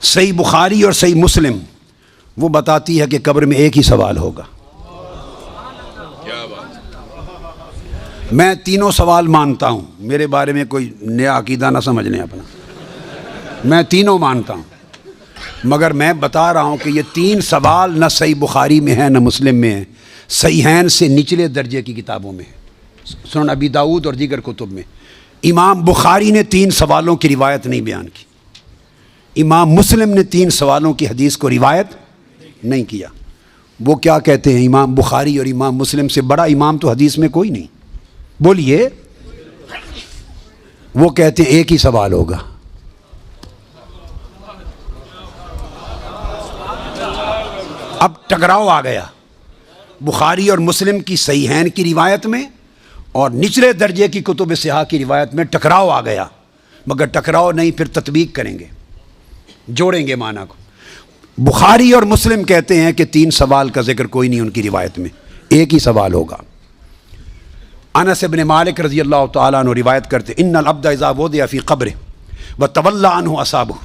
صحیح بخاری اور صحیح مسلم وہ بتاتی ہے کہ قبر میں ایک ہی سوال ہوگا۔ میں تینوں سوال مانتا ہوں، میرے بارے میں کوئی نیا عقیدہ نہ سمجھ لیں اپنا، میں تینوں مانتا ہوں، مگر میں بتا رہا ہوں کہ یہ تین سوال نہ صحیح بخاری میں ہیں نہ مسلم میں ہیں، صحیحین سے نچلے درجے کی کتابوں میں ہیں، سنن ابی داؤد اور دیگر کتب میں۔ امام بخاری نے تین سوالوں کی روایت نہیں بیان کی، امام مسلم نے تین سوالوں کی حدیث کو روایت نہیں کیا۔ وہ کیا کہتے ہیں، امام بخاری اور امام مسلم سے بڑا امام تو حدیث میں کوئی نہیں، بولیے۔ وہ کہتے ہیں ایک ہی سوال ہوگا۔ اب ٹکراؤ آ گیا بخاری اور مسلم کی صحیحین کی روایت میں اور نچلے درجے کی کتب صحاح کی روایت میں ٹکراؤ آ گیا، مگر ٹکراؤ نہیں، پھر تطبیق کریں گے، جوڑیں گے معنی کو۔ بخاری اور مسلم کہتے ہیں کہ تین سوال کا ذکر کوئی نہیں ان کی روایت میں، ایک ہی سوال ہوگا۔ انس بن مالک رضی اللہ تعالیٰ عنہ روایت کرتے ان العبد اذا وضع فی قبرہ وتولى عنہ اصحابہ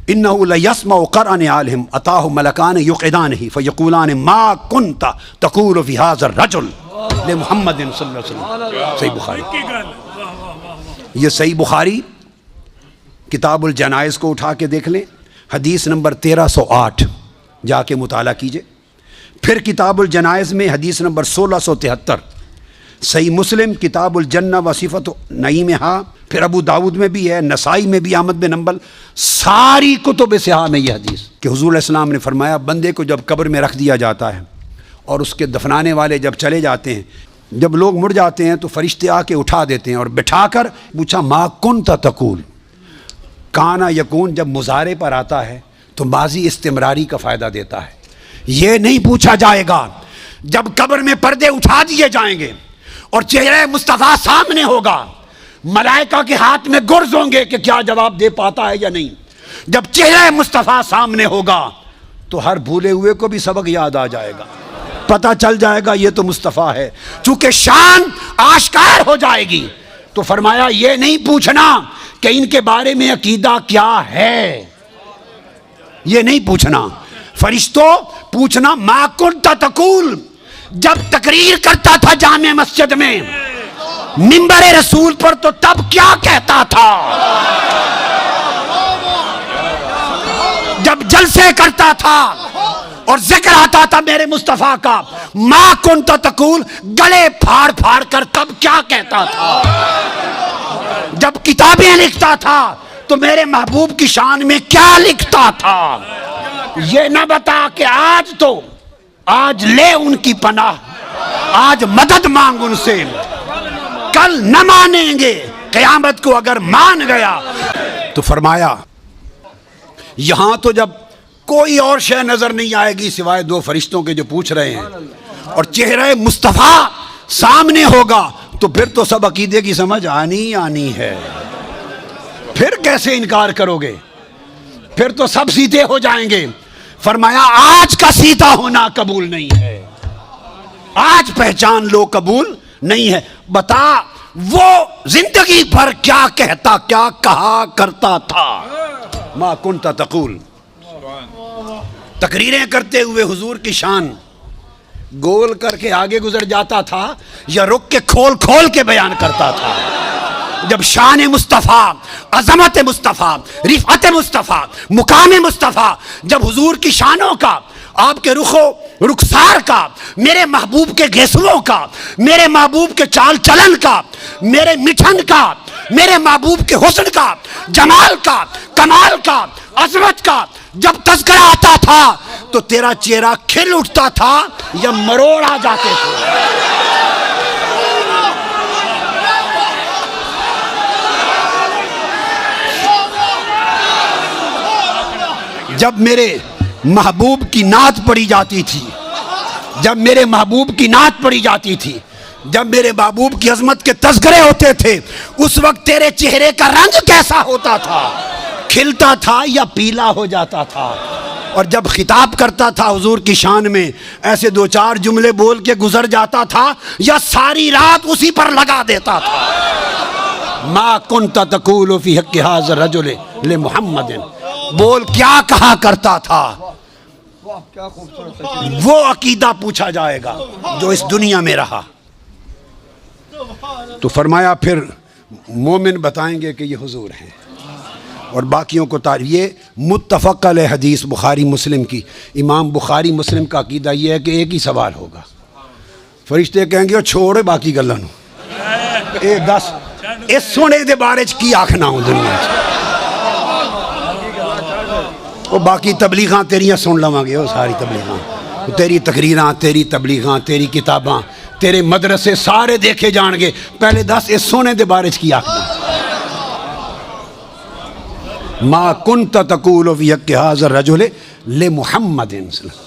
انه لیسمع قرآن عالہم اتاہ ملکان یقعدانہ فیقولان ما کنت تقول فی هذا الرجل لمحمد صلی اللہ علیہ وسلم۔ صحیح بخاری، یہ صحیح بخاری کتاب الجنائز کو اٹھا کے دیکھ لیں، حدیث نمبر 1308 جا کے مطالعہ کیجئے۔ پھر کتاب الجنائز میں حدیث نمبر 1673، صحیح مسلم کتاب الجنہ و صفت نعیمہا، پھر ابو داود میں بھی ہے، نسائی میں بھی، احمد بن حنبل، ساری کتب صحاح میں یہ حدیث کہ حضور علیہ السلام نے فرمایا بندے کو جب قبر میں رکھ دیا جاتا ہے اور اس کے دفنانے والے جب چلے جاتے ہیں، جب لوگ مڑ جاتے ہیں تو فرشتے آ کے اٹھا دیتے ہیں اور بٹھا کر پوچھا ما کنت تقول، کانا یکون جب مضارع پر آتا ہے تو ماضی استمراری کا فائدہ دیتا ہے۔ یہ نہیں پوچھا جائے گا جب قبر میں پردے اٹھا دیے جائیں گے اور چہرہ مصطفیٰ سامنے ہوگا، ملائکہ کے ہاتھ میں گرز ہوں گے کہ کیا جواب دے پاتا ہے یا نہیں۔ جب چہرہ مصطفیٰ سامنے ہوگا تو ہر بھولے ہوئے کو بھی سبق یاد آ جائے گا، پتہ چل جائے گا یہ تو مصطفیٰ ہے، چونکہ شان آشکار ہو جائے گی۔ تو فرمایا یہ نہیں پوچھنا کہ ان کے بارے میں عقیدہ کیا ہے، یہ نہیں پوچھنا۔ فرشتوں پوچھنا ما کنت تقول، جب تقریر کرتا تھا جامع مسجد میں منبر رسول پر تو تب کیا کہتا تھا، جب جلسے کرتا تھا اور ذکر آتا تھا میرے مصطفیٰ کا، ما کنت تقول گلے پھاڑ پھاڑ کر تب کیا کہتا تھا، جب کتابیں لکھتا تھا تو میرے محبوب کی شان میں کیا لکھتا تھا۔ یہ نہ بتا کہ آج تو آج لے ان کی پناہ، آج مدد مانگ ان سے، کل نہ مانیں گے، قیامت کو اگر مان گیا۔ تو فرمایا یہاں تو جب کوئی اور شے نظر نہیں آئے گی سوائے دو فرشتوں کے جو پوچھ رہے ہیں اور چہرہ مصطفیٰ سامنے ہوگا تو پھر تو سب عقیدے کی سمجھ آنی ہے، پھر کیسے انکار کرو گے، پھر تو سب سیدھے ہو جائیں گے۔ فرمایا آج کا سیدھا ہونا قبول نہیں ہے، آج پہچان لو قبول نہیں ہے۔ بتا وہ زندگی بھر کیا کہتا، کیا کہا کرتا تھا، ما کنت تقول۔ تقریریں کرتے ہوئے حضور کی شان گول کر کے آگے گزر جاتا تھا یا رک کے کھول کھول کے بیان کرتا تھا؟ جب شان مصطفیٰ، عظمت مصطفیٰ، رفعت مصطفیٰ، مقام مصطفیٰ، جب حضور کی شانوں کا، آپ کے رخسار کا، میرے محبوب کے گھیسلوں کا، میرے محبوب کے چال چلن کا، میرے مٹھن کا، میرے محبوب کے حسن کا، جمال کا، کمال کا، عظمت کا جب تذکرہ آتا تھا تو تیرا چہرہ کھل اٹھتا تھا یا مروڑ آ جاتے تھے۔ جب میرے محبوب کی نعت پڑھی جاتی تھی، جب میرے محبوب کی نعت پڑھی جاتی تھی، جب میرے محبوب کی عظمت کے تذکرے ہوتے تھے، اس وقت تیرے چہرے کا رنگ کیسا ہوتا تھا، کھلتا تھا یا پیلا ہو جاتا تھا؟ اور جب خطاب کرتا تھا حضور کی شان میں ایسے دو چار جملے بول کے گزر جاتا تھا یا ساری رات اسی پر لگا دیتا تھا؟ ما کنت تقول فی حق ھذا الرجل لمحمد، بول کیا کہا کرتا تھا؟ وہ عقیدہ پوچھا جائے گا جو اس دنیا میں رہا۔ تو فرمایا پھر مومن بتائیں گے کہ یہ حضور ہیں، اور باقیوں کو تعریف۔ یہ متفق علیہ حدیث بخاری مسلم کی۔ امام بخاری مسلم کا عقیدہ یہ ہے کہ ایک ہی سوال ہوگا، فرشتے کہیں گے چھوڑے باقی گلاں نوں، اے دس اس سونے دے بارے چ کی آکھنا ہوں دنیا چ، وہ باقی تبلیغاں تیریاں سن لواں گے، وہ ساری تبلیغاں، تیری تقریراں، تیری تبلیغاں، تیری کتاباں، تیرے مدرسے سارے دیکھے جان گے، پہلے دس اس سونے دے بارے چ کی آکھنا۔ ما کنت تقول فی حق ھذا الرجل لمحمد صلی اللہ علیہ وسلم،